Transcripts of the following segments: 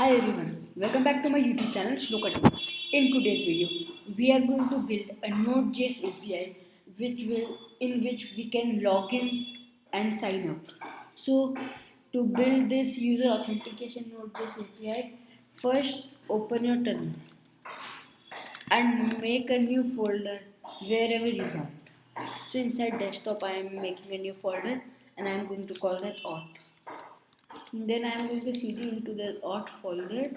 Hi everyone, welcome back to my YouTube channel Shloka. In today's video, we are going to build a Node.js API in which we can log in and sign up. So to build this user authentication Node.js API, first open your terminal and make a new folder wherever you want. So inside desktop I am making a new folder and I am going to call that auth. Then I am going to cd into the auth folder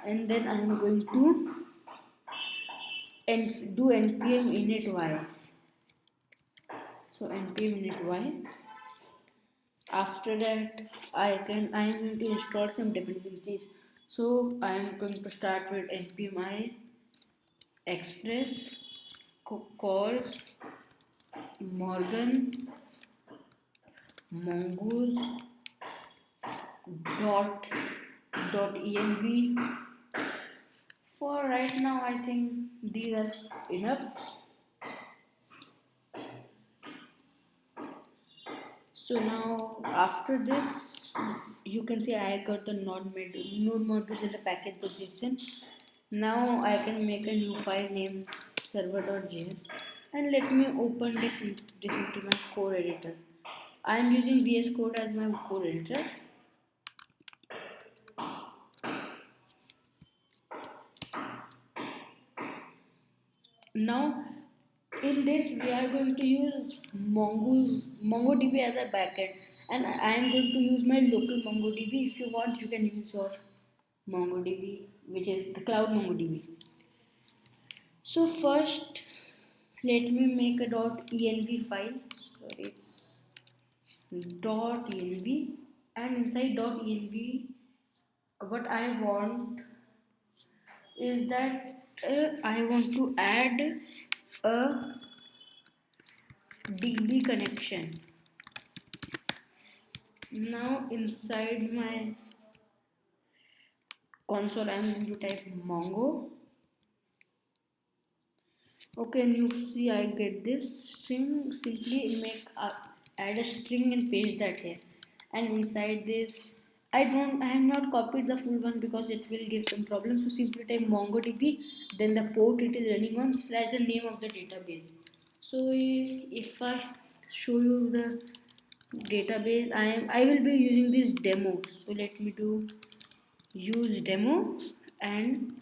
and then I am going to do npm init y. So npm init y. After that I am going to install some dependencies. So I am going to start with npm I express calls morgan mongoose env. For right now I think these are enough. So now after this you can see I got the node modules in the package.json. Now I can make a new file named server.js and let me open this into my core editor. I am using VS Code as my core editor. Now in this we are going to use Mongo DB as a backend, and I am going to use my local Mongo DB. If you want you can use your Mongo DB, which is the cloud Mongo DB. So first let me make a .env file. So it's .env, and inside .env what I want is that I want to add a DB connection. Now inside my console I am going to type Mongo. Okay, and you see I get this string. Simply add a string and paste that here. And inside this I am not copied the full one because it will give some problems. So simply type MongoDB, then the port it is running on / the name of the database. So if I show you the database, I will be using this demo. So let me do use demo and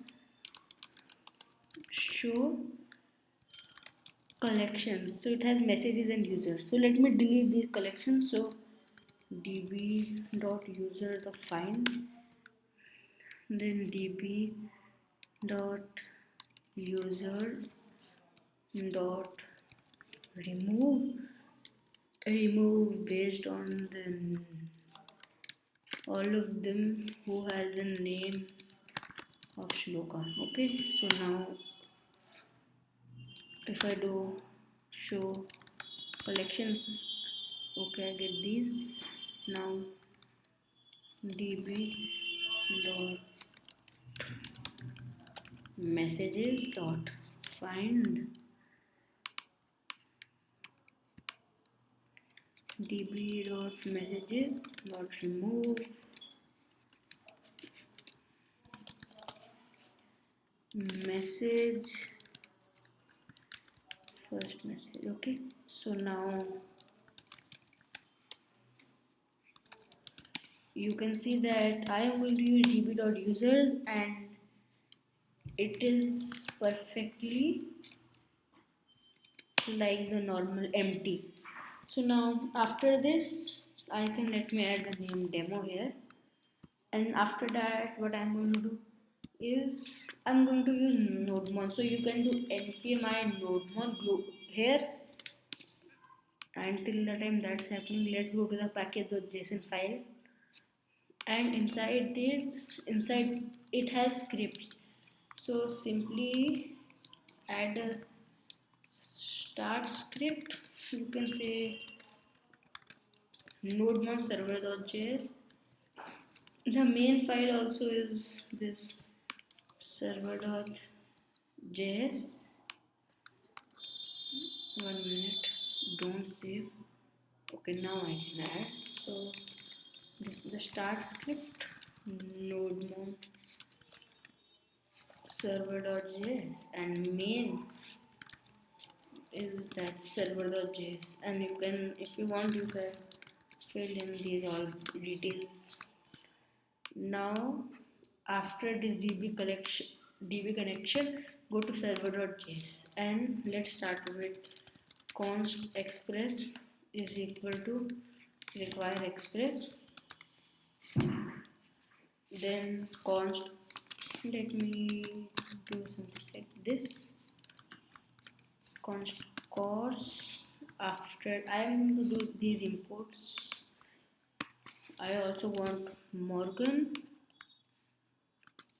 show collections. So it has messages and users. So let me delete these collections. So db.user the find, then db.user dot remove based on the all of them who has the name of Shloka. Okay, so now if I do show collections, okay, I get these. Now db dot messages dot find db dot messages dot remove message first message. Okay, so now you can see that I am going to use db.users and it is perfectly like the normal empty. So now after this I can let me add the name demo here, and after that what I'm going to do is I'm going to use nodemon. So you can do npm I nodemon here. Until the time that's happening, let's go to the package.json file, and inside it has scripts. So simply add a start script. You can say nodemon server.js. The main file also is this server.js. 1 minute, don't save. Okay, now I can add. So this is the start script nodemon server.js and main is that server.js, and you can, if you want, you can fill in these all details. Now after this db connection, go to server.js and let's start with const express is equal to require express, then const, let me do something like this, const course. After I am going to do these imports, I also want Morgan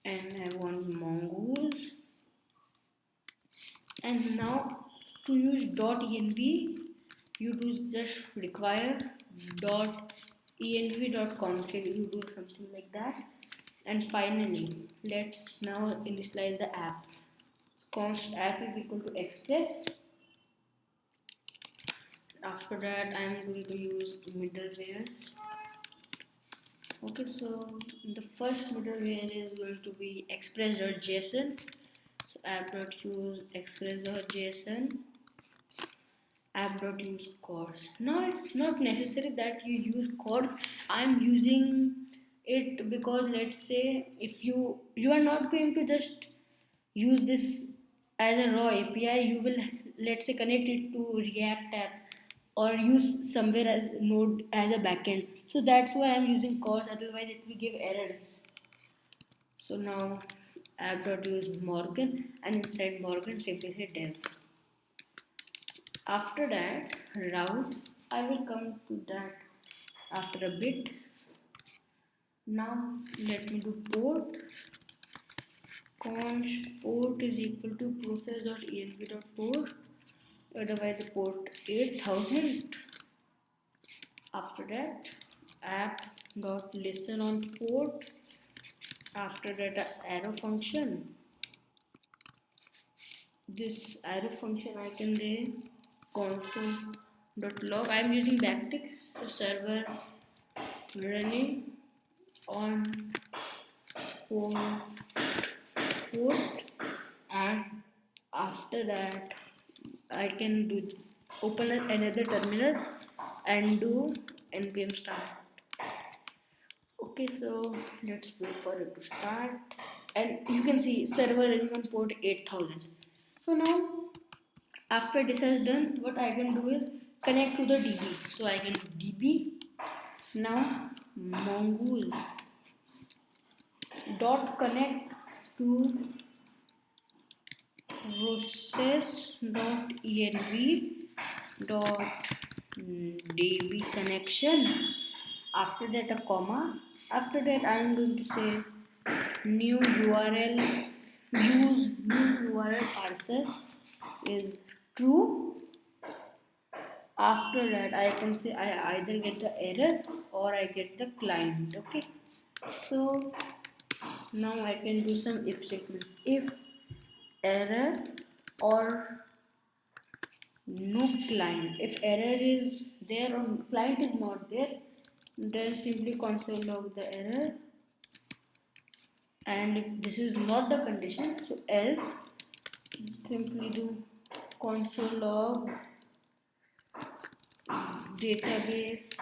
and I want mongoose, and now to use .env you do just require .env.config, you do something like that. And finally let's now initialize the app. Const app is equal to express. After that I am going to use middlewares. Okay, so the first middleware is going to be express.json. So app.use express.json, app.use chords. Now it's not necessary that you use chords. I'm using it because let's say if you are not going to just use this as a raw API, you will, let's say, connect it to React app or use somewhere as node as a backend. So that's why I'm using chords, otherwise it will give errors. So now app.use Morgan, and inside Morgan simply say dev. After that routes, I will come to that after a bit. Now let me do port. Const port is equal to process.env.port, otherwise the port 8000. After that app.listen on port. After that arrow function. This arrow function I can do console.log. I am using backticks, so server running on port, and after that I can do open another terminal and do npm start. Okay, so let's wait for it to start, and you can see server running on port 8000. So now after this is done, what I can do is connect to the DB. So I can do DB. Now mongoose dot connect to process.env dot db connection. After that a comma. After that I am going to say new URL, use new URL parser is true. After that I can say I either get the error or I get the client. Okay, so now I can do some if statements. If error or no client, if error is there or client is not there, then simply console log the error, and if this is not the condition, so else simply do console log database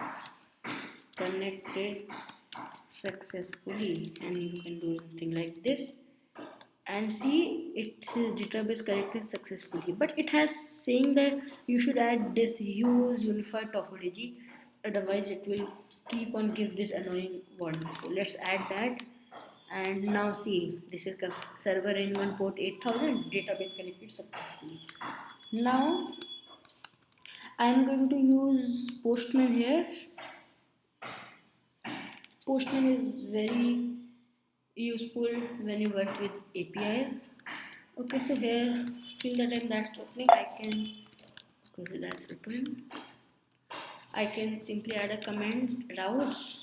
connected successfully, and you can do something like this and see it says database connected successfully, but it has saying that you should add this use unified topology, otherwise it will keep on give this annoying warning. So let's add that, and now see this is server in one port 8000, database connected successfully. Now I am going to use Postman here. Postman is very useful when you work with APIs. Okay, so here till the time that's opening, I can, okay, that's written. I can simply add a comment routes,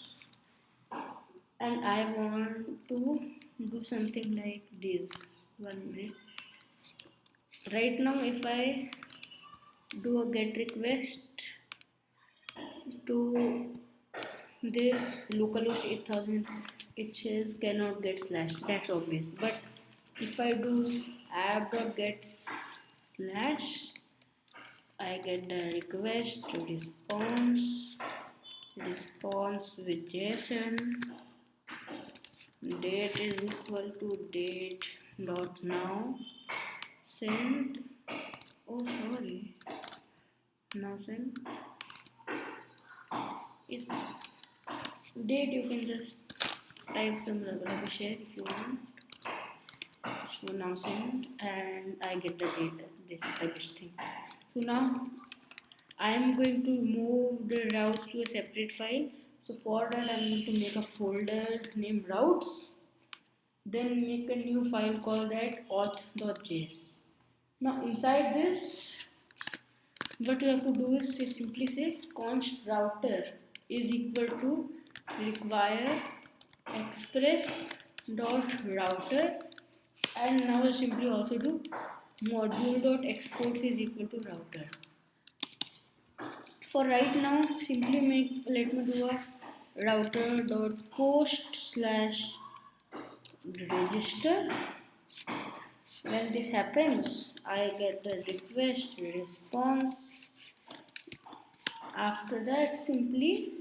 and I want to do something like this. 1 minute. Right now, if I do a get request to this localhost 8000, it says cannot get slash. That's obvious, but If I do app.get slash, I get the request response with JSON. Date is equal to date dot now send. Oh, sorry. Now send is date. You can just type some rubbish here if you want. So now send, and I get the data, this rubbish thing. So now I am going to move the routes to a separate file. So for that I am going to make a folder named routes. Then make a new file called that auth.js. Now inside this, what you have to do is simply say const router is equal to require express dot router, and now simply also do module dot exports is equal to router. For right now, simply let me do a router dot post slash register. When this happens, I get the request response. After that, simply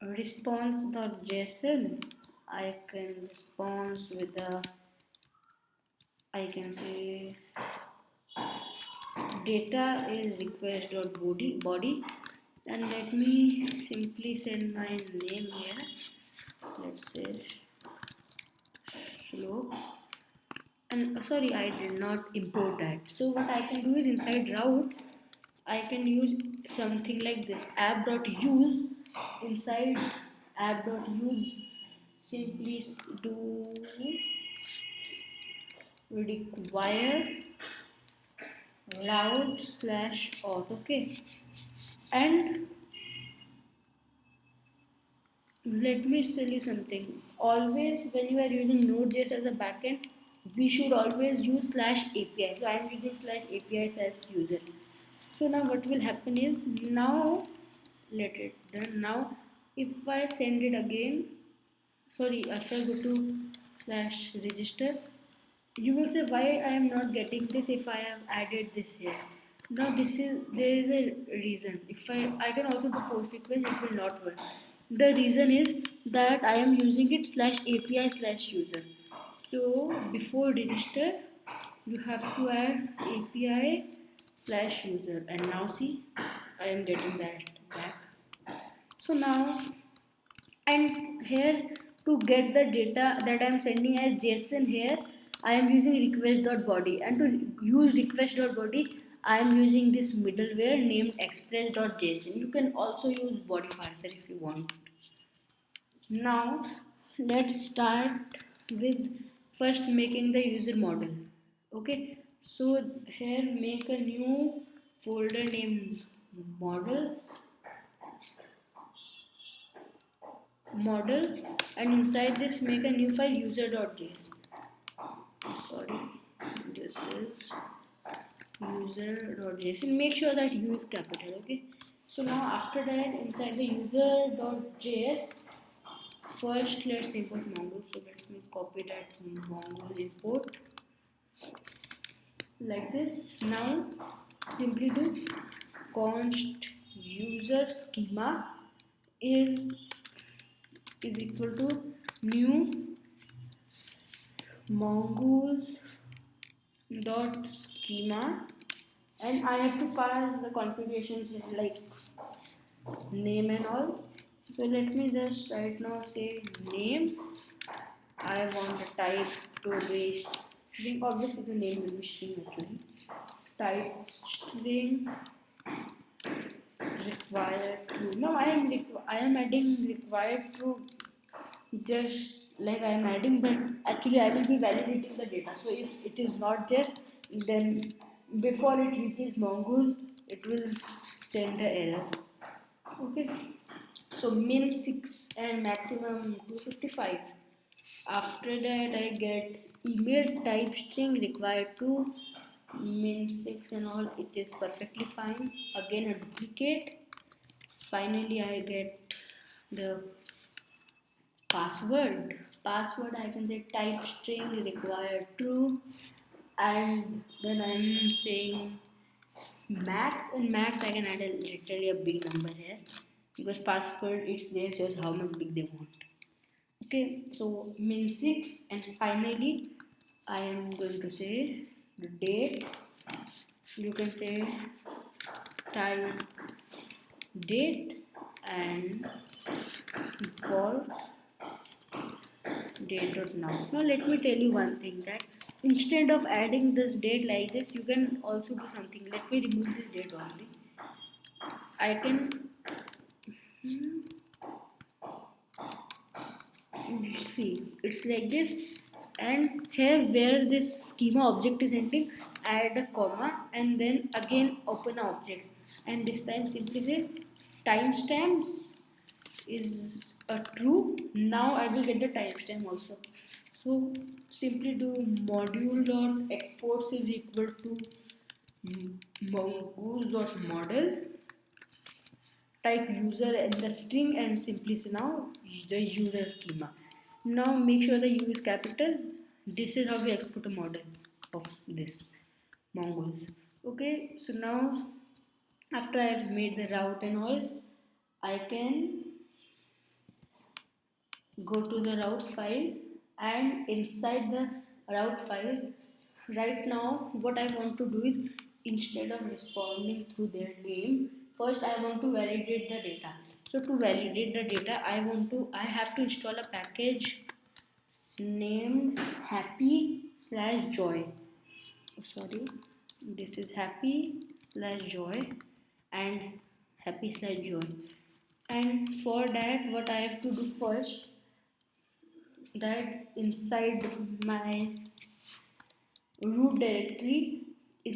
response.json. I can response with a, I can say data is request.body, and let me simply send my name here. Let's say Shloka. And sorry, I did not import that. So what I can do is inside route, I can use something like this app.use. Inside app.use, simply do require route slash auth. Okay, and let me tell you something. Always when you are using Node.js as a backend, we should always use slash API. So I am using slash API as user. So now what will happen is, now let it done. Now if I send it again, sorry, if I go to slash register, you will say why I am not getting this if I have added this here. Now there is a reason. If I can also do post request, it will not work. The reason is that I am using it slash API slash user. So before register, you have to add API slash user, and now see I am getting that back. So now, and here to get the data that I am sending as JSON, here I am using request.body, and to use request.body I am using this middleware named express.json. You can also use body parser if you want. Now let's start with first making the user model. Okay, so here make a new folder named model, and inside this make a new file user.js. Sorry, this is user.js. Make sure that u is capital. Okay, so now after that, inside the user.js, first let's import Mongo. So let me copy that Mongo import like this. Now simply do const user schema is equal to new mongoose dot schema, and I have to pass the configurations like name and all. So let me just right now say name. I want the type to be string. Obviously the name will be string actually. Type string required to. Now I am adding required to, just like I am adding, but actually I will be validating the data. So if it is not there, then before it reaches Mongoose, it will send the error. Okay, so min 6 and maximum 255. After that I get email type string required to min 6 and all. It is perfectly fine. Again a duplicate. Finally I get the password password I can say type string required true, and then I'm saying max. In max I can add literally a big number here because password it's there just how much big they want. Okay, so min 6, and finally I am going to say the date. You can say time date and for date dot now. Now let me tell you one thing, that instead of adding this date like this, you can also do something. Let me remove this date only. I can see it's like this, and here where this schema object is ending, add a comma and then again open an object, and this time simply say timestamps is a true. Now I will get the timestamp also. So simply do module dot exports is equal to mongoose dot model, type user in the string, and simply say now the user schema. Now make sure the U is capital. This is how we export a model of this mongoose. Okay, so now after I have made the route and all, I can go to the routes file, and inside the route file right now what I want to do is, instead of responding through their name, first I want to validate the data. So to validate the data I have to install a package named happy slash joy. Sorry, this is happy slash joy and happy slash joy. And for that what I have to do first, that inside my root directory, I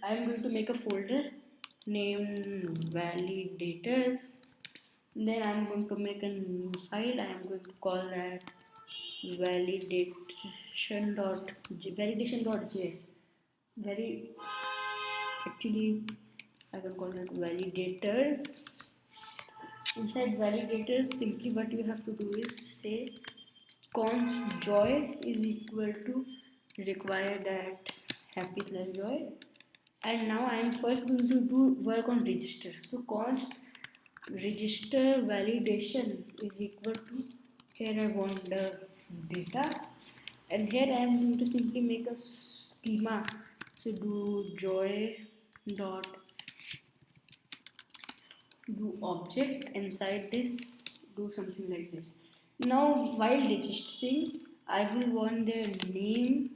am going to make a folder named Validators. Then I am going to make a new file. I am going to call that validation.js. Very actually I can call it validators. Inside validators, simply what you have to do is say const joy is equal to require that happy slash joy, and now I am first going to do work on register. So const register validation is equal to, here I want the data, and here I am going to simply make a schema. So do joy dot do object, inside this do something like this. Now while registering I will want their name,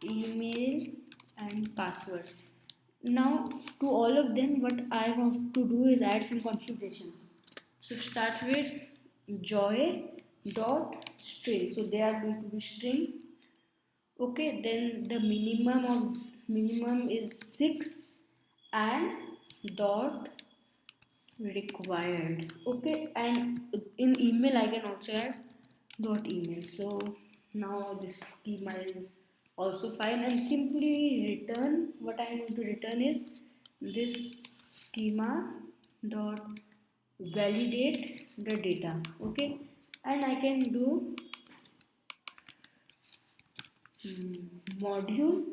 email and password. Now to all of them what I want to do is add some configurations. So start with joy dot string, so they are going to be string. Okay, then the minimum is 6 and dot required. Okay, and in email I can also add dot email. So now this schema is also fine, and simply return, what I am going to return is this schema dot validate the data. Okay, and I can do module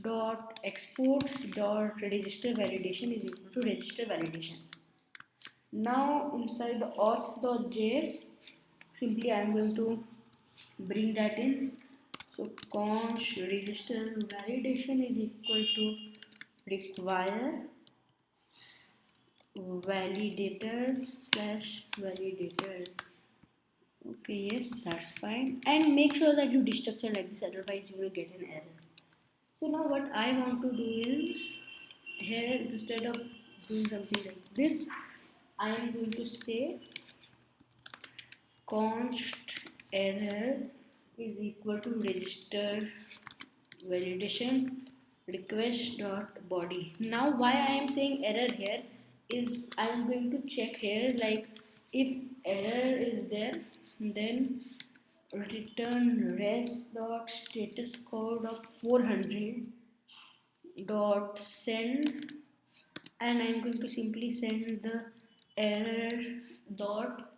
dot exports dot register validation is equal to register validation. Now inside the auth.js, simply I am going to bring that in. So const register validation is equal to require validators slash validators. Okay, yes, that's fine. And make sure that you destructure like this, otherwise you will get an error. So now what I want to do is, here instead of doing something like this, I am going to say const error is equal to register validation request dot body. Now why I am saying error here is I am going to check here, like if error is there, then return res dot status code of 400 dot send, and I'm going to simply send the error dot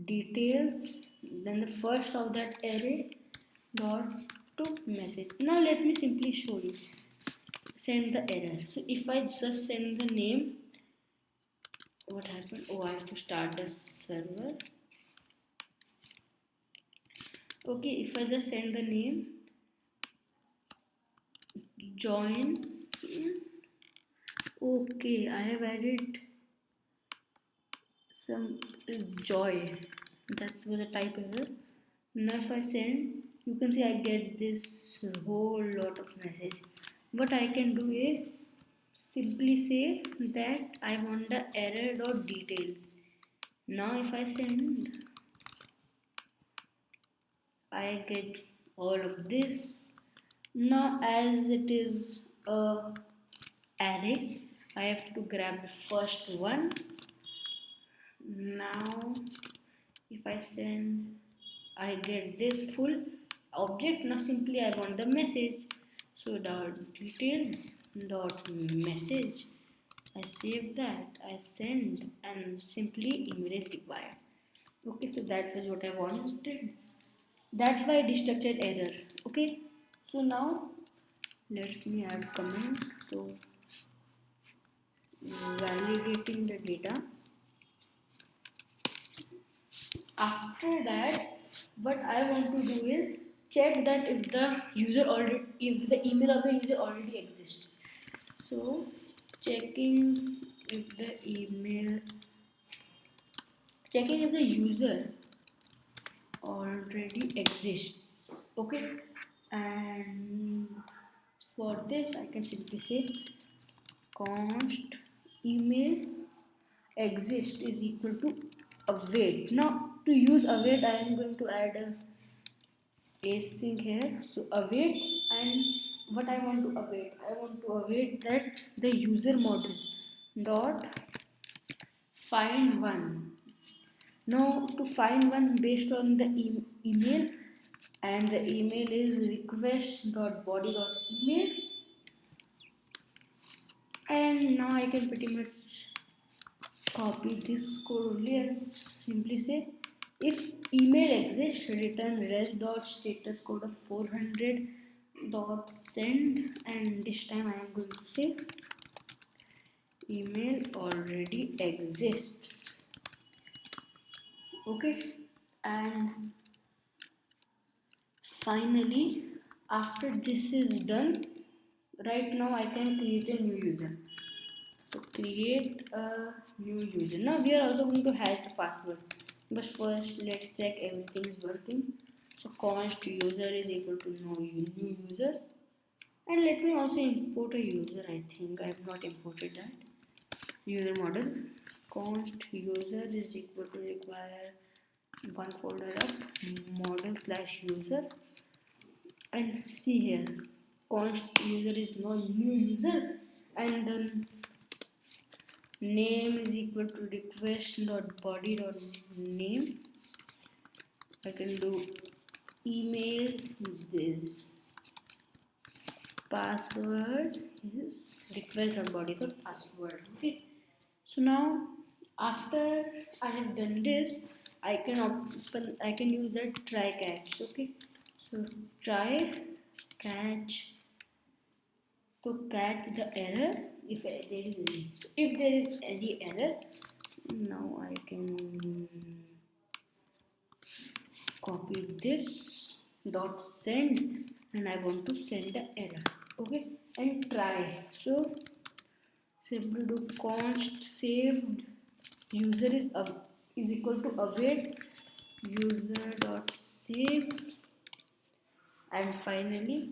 details, then the first of that array dot to message. Now let me simply show you. Send the error. So if I just send the name, what happened? Oh, I have to start the server. Okay, if I just send the name, join. Okay, I have added some joy. That was a type error. Now if I send, you can see I get this whole lot of message. What I can do is simply say that I want the error dot details. Now if I send, I get all of this. Now as it is a array, I have to grab the first one. Now if I send, I get this full object. Now simply I want the message, so dot details dot message. I save that, I send, and simply email is required. Okay, so that was what I wanted. That's why destructured error. Okay, so now let's me add comment. So validating the data. After that, what I want to do is check that if the email of the user already exists. So checking if the user already exists. Okay, and for this I can simply say const email exist is equal to await. Now to use await, I am going to add a async here. So await, and what I want to await? I want to await that the user model dot find one. Now to find one based on the email, and the email is request dot body dot email, and now I can pretty much copy this code only and simply say if email exists, return res dot status code of 400 dot send, and this time I am going to say email already exists. Okay, and finally after this is done, right now I can create a new user. So create a new user. Now we are also going to hash the password, but first let's check everything is working. So const user is equal to new user, and let me also import a user. I think I have not imported that user model. Const user is equal to require one folder of model slash user, and see here const user is now new user, and then name is equal to request dot body dot name. I can do email is this, password is request dot body dot password. Okay, so now after I have done this, I can use that try catch. Okay, so try catch to catch the error if there is any. So if there is any error, now I can copy this dot send, and I want to send the error. Okay, and try. So simply do const saved user is equal to await user dot save, and finally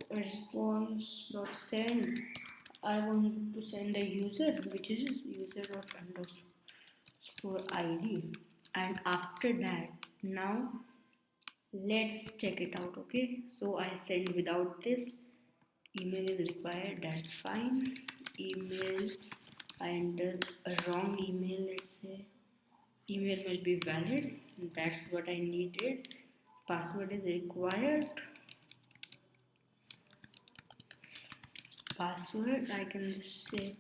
response dot send. I want to send a user, which is user dot underscore id, and after that now let's check it out. Okay, so I send without this, email is required, that's fine. Email, I enter a wrong email, let's say email must be valid, that's what I needed. Password is required, password I can just say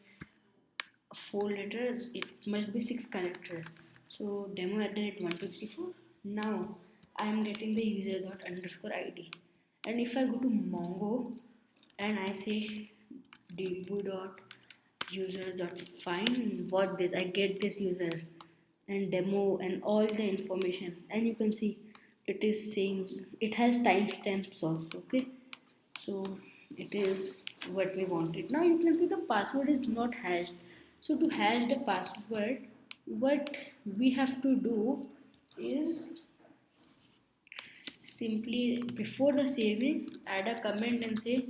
4 letters, it must be 6 characters. So demo@123.4. Now I am getting the user dot underscore ID. And if I go to Mongo and I say db dot user dot find, what this, I get this user and demo and all the information, and you can see it is saying it has timestamps also. Okay, so it is what we wanted. Now you can see the password is not hashed. So to hash the password, what we have to do is simply before the saving add a comment and say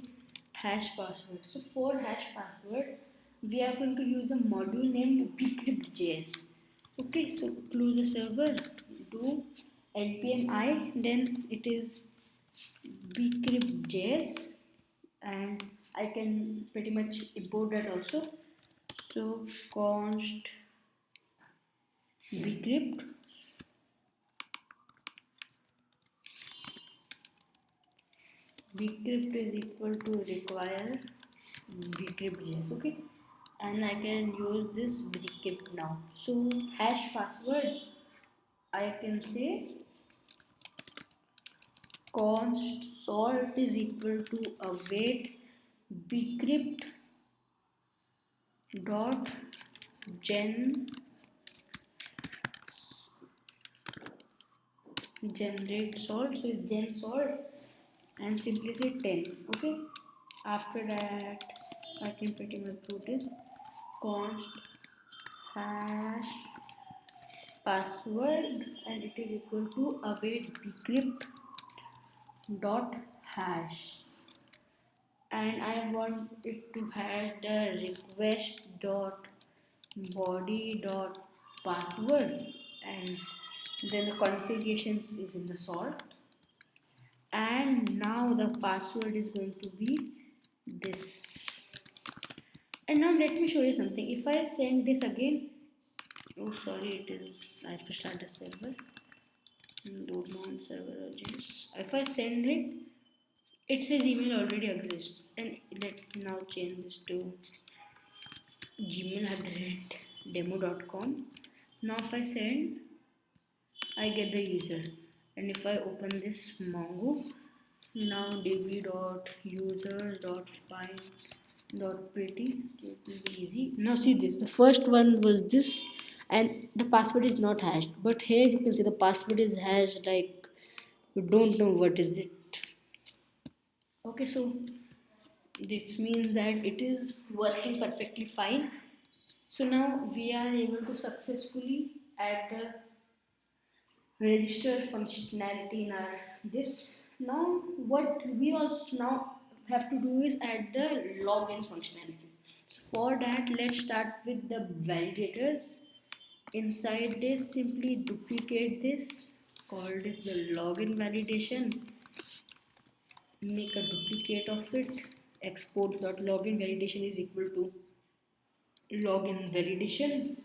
hash password. So for hash password we are going to use a module named bcrypt.js. Okay, so close the server, do npm I, then it is bcrypt.js, and I can pretty much import that also. So const bcrypt bcrypt is equal to require bcrypt.js. Okay, and I can use this bcrypt now. So hash password I can say const salt is equal to await bcrypt dot gen generate salt. So it's gen salt and simply say 10. Okay, after that I can pretty much put this const hash password and it is equal to await bcrypt dot hash, and I want it to have the request dot body dot password, and then the configurations is in the salt, and now the password is going to be this. And now let me show you something. If I send this again, oh sorry, it is, I have to start the server, load on server urgent. If I send it, it says email already exists, and let's now change this to gmail@demo.com. Now if I send, I get the user, and if I open this Mongo, now db.user.find.pretty, so it will be easy. Now see this, the first one was this and the password is not hashed, but here you can see the password is hashed, like you don't know what is it. Okay, so this means that it is working perfectly fine. So now we are able to successfully add the register functionality in our this. Now what we also now have to do is add the login functionality. So for that, let's start with the validators. Inside this, simply duplicate this, call this the login validation, make a duplicate of it, export.login validation is equal to login validation.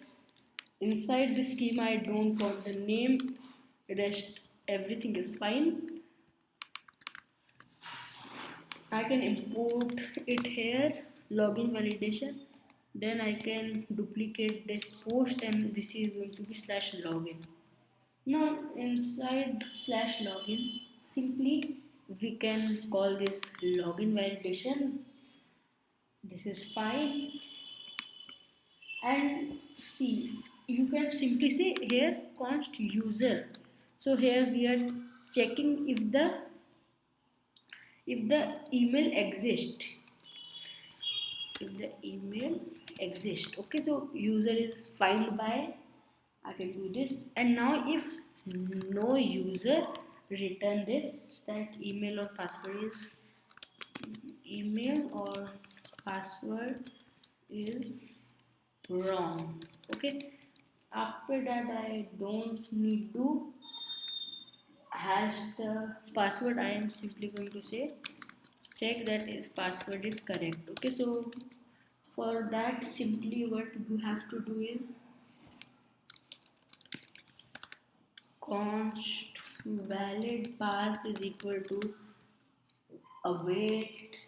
Inside the schema I don't want the name, rest everything is fine. I can import it here, login validation, then I can duplicate this post and this is going to be slash login. Now inside slash login, simply we can call this login validation, this is fine. And see, you can simply say here const user. So here we are checking if the email exists, if the email exists. Okay, so user is find by, I can do this, and now if no user, return this, that email or password is email or password is wrong. Okay, after that I don't need to hash the password. I am simply going to say check that his password is correct. Okay, so for that, simply what you have to do is const valid pass is equal to await,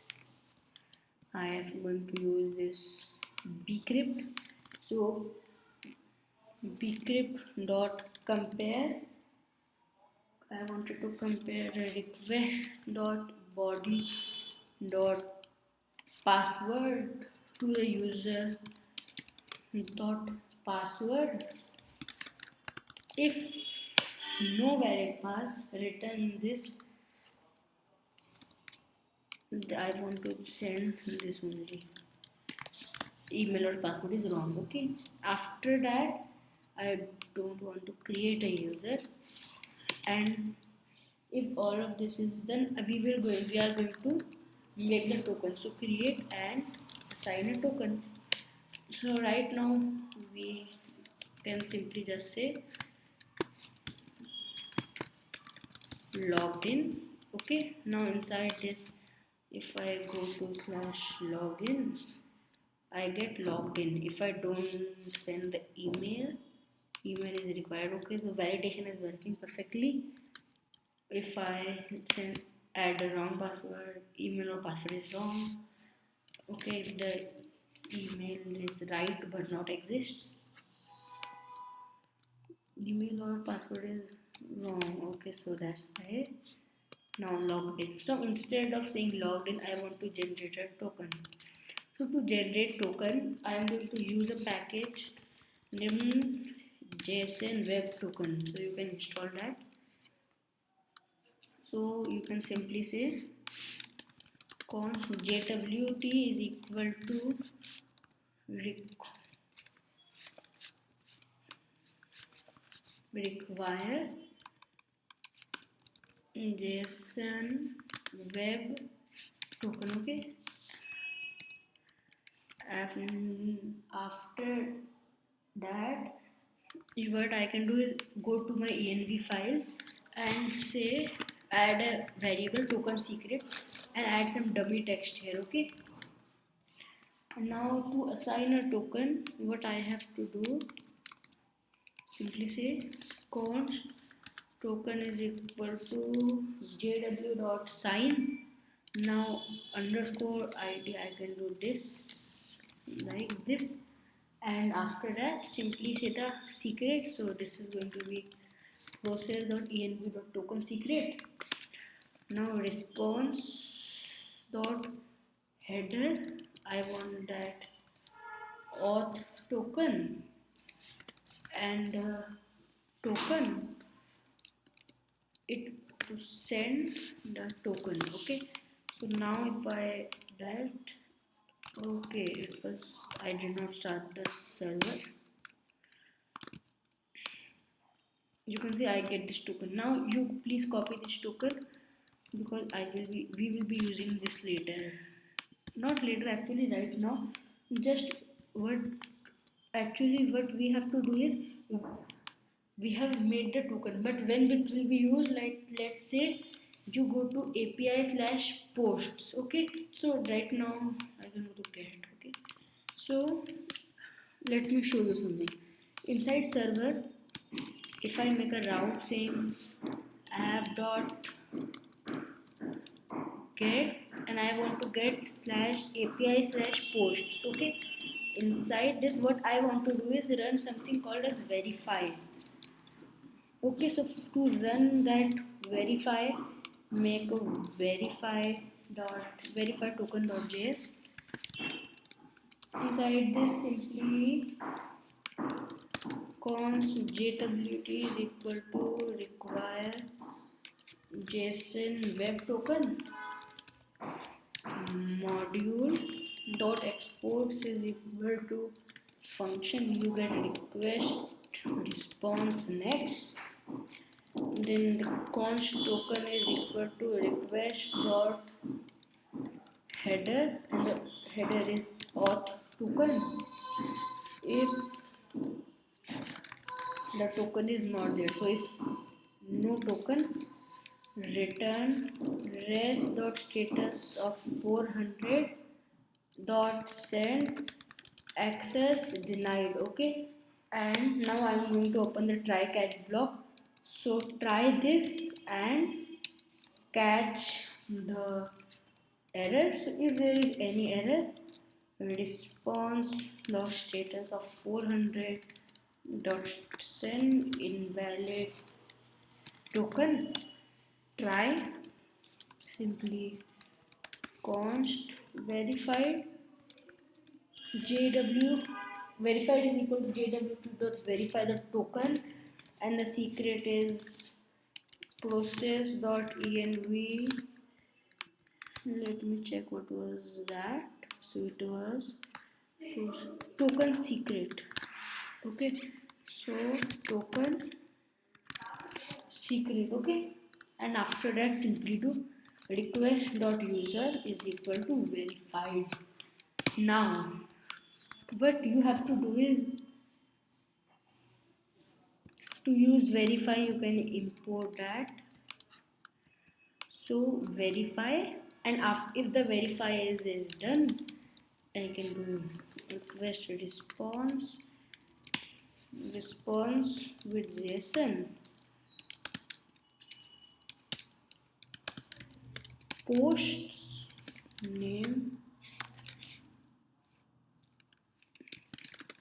I am going to use this bcrypt. So bcrypt.compare. I wanted to compare request.body.password to the user dot password. If no valid pass, return this. I want to send this only. Email or password is wrong. Okay. After that, I don't want to create a user, and if all of this is done, we are going to make the token. So create and assign a token. So right now we can simply just say logged in. Okay, now inside this, if I go to /login, I get logged in. If I don't send the email is required. Okay, so validation is working perfectly. If I add the wrong password, email or password is wrong. Okay, if the email is right but not exists, email or password is wrong. Okay, so that's why now logged in. So instead of saying logged in, I want to generate a token. So to generate token, I am going to use a package named JSON web token. So you can install that. So you can simply say const jwt is equal to require JSON web token. Okay, after that, what I can do is go to my env file and say add a variable token secret and add some dummy text here. Okay, and now to assign a token, what I have to do, simply say const token is equal to jw.sign. Now underscore id, I can do this like this, and after that simply say the secret. So this is going to be process.env.token secret. Now response dot header, I want that auth token and token it to send the token. Okay, so now if I that, okay, it was, I did not start the server. You can see I get this token. Now you please copy this token because we will be using this later. Not later, actually right now. Just what what we have to do is we have made the token, but when it will be used, like let's say you go to API/posts. Okay, so right now I don't know to get. Okay, so let me show you something. Inside server, if I make a route saying app.get and I want to get /API/posts. Okay, inside this what I want to do is run something called as verify. Okay, so to run that verify, make a verify token.js. Inside this simply const jwt is equal to require JSON web token module dot exports is equal to function you get request response next. Then the const token is equal to request dot header and the header is auth token. If the token is not there, so if no token, return res.status of 400 dot send access denied. Okay, and now I'm going to open the try catch block. So try this and catch the error. So if there is any error, response lost status of 400 dot send invalid token. Try simply const verified JW verified is equal to JW2 dot verify the token, and the secret is process dot env. Let me check what was that. So it was token secret. Okay, so token secret. Okay, and after that simply do request dot user is equal to verified. Now what you have to do is, to use verify you can import that. So verify, and if the verify is done, I can do request response with JSON posts name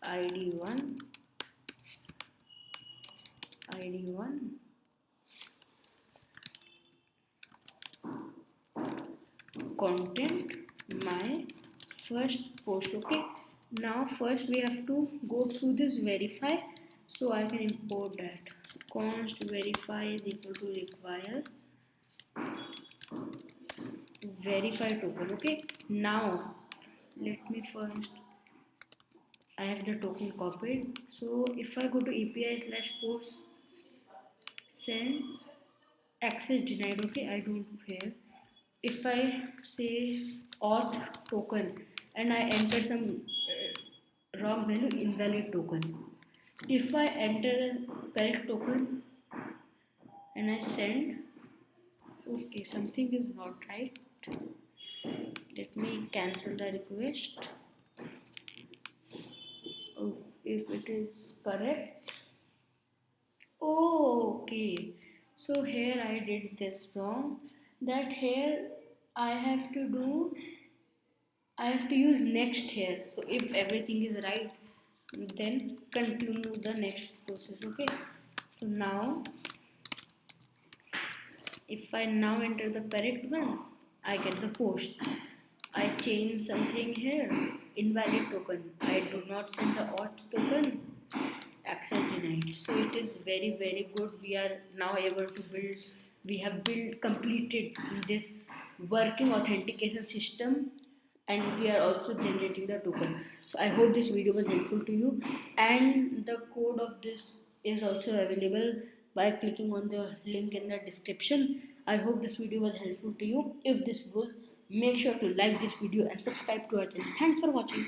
id1 content my first post. Okay, now first we have to go through this verify, so I can import that. Const verify is equal to require verify token. Okay, now let me first, I have the token copied, so if I go to API slash post send access denied. Okay, I don't care. If I say auth token and I enter some wrong value, invalid token. If I enter the correct token and I send, okay, something is not right. Let me cancel the request. Oh, if it is correct. Oh, okay. So here I did this wrong. That here I have to do, I have to use next here. So if everything is right, then continue the next process. Okay. So now, if I now enter the correct one, I get the post. I change something here. Invalid token. I do not send the auth token. Access denied. So it is very good. We are now able to build. We have built completed this working authentication system, and we are also generating the token. So I hope this video was helpful to you, and the code of this is also available by clicking on the link in the description. I hope this video was helpful to you. If this was, make sure to like this video and subscribe to our channel. Thanks for watching.